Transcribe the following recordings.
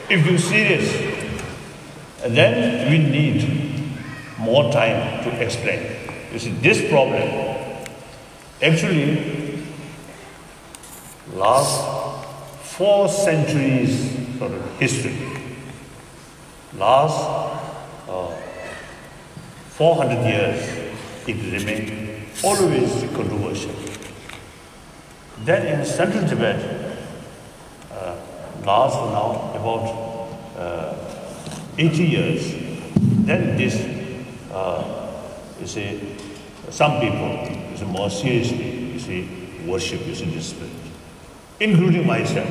If you're serious, then we need more time to explain. You see, this problem, actually, last 4 centuries sort of history, last 400 years, it remained always controversial. Then in Central Tibet, last now about 80 years, then this, you see, some people, you see, more seriously, you see, worship using this spirit, including myself.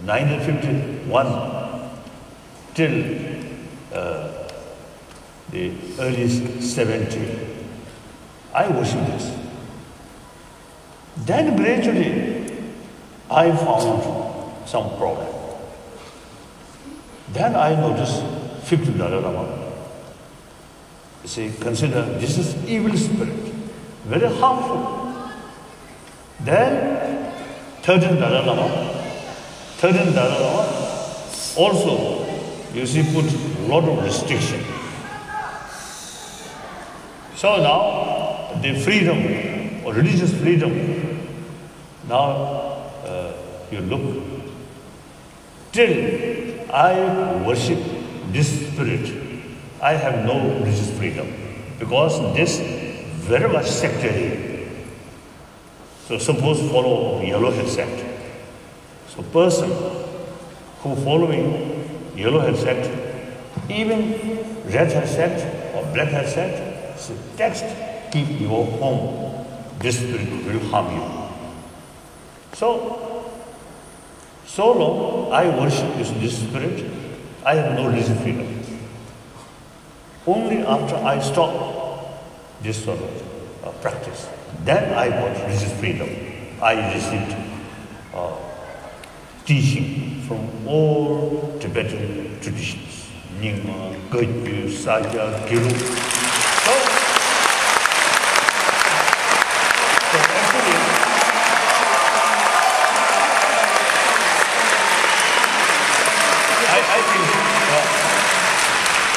1951 till the early 70s, I worship this. Then gradually, I found some problem. Then I noticed 50th Dalai Lama. You see, consider this is evil spirit, very harmful. Then 13th Dalai Lama also, you see, put a lot of restriction. So now the freedom or religious freedom, now you look, till I worship this spirit, I have no religious freedom because this very much sectarian. So suppose follow yellowhead sect. So person who following yellowhead sect, even redhead sect or blackhead sect, so text, keep your home. This spirit will harm you. So long I worship this spirit, I have no religious freedom. Only after I stop this sort of practice, then I got religious freedom. I received teaching from all Tibetan traditions. Nyingma, Gajju, Sajja, Giru.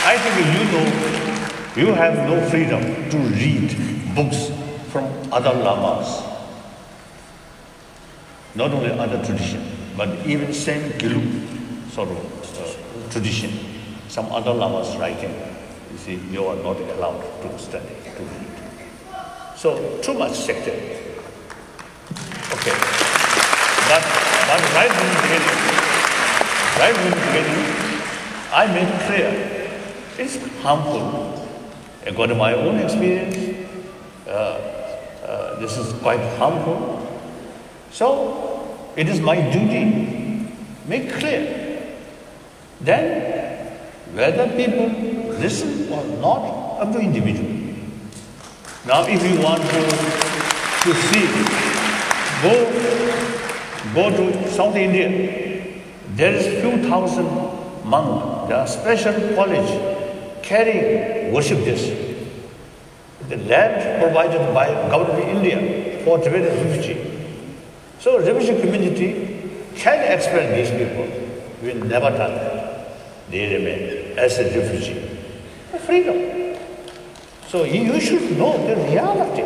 I think you have no freedom to read books from other lamas. Not only other tradition, but even same Gilu sort of tradition. Some other lamas writing, you see, you are not allowed to study, to read. So, too much sector. Okay. But right from the beginning, I made it clear. It's harmful. According to my own experience, this is quite harmful. So, it is my duty, make clear. Then, whether people listen or not, up to individual. Now, if you want to see, go to South India. There is few thousand monks. There are special college carrying worship this. The land provided by government of India for Tibetan refugee. So refugee community can expel these people. We never done that. They remain as a refugee. Freedom. So you should know the reality.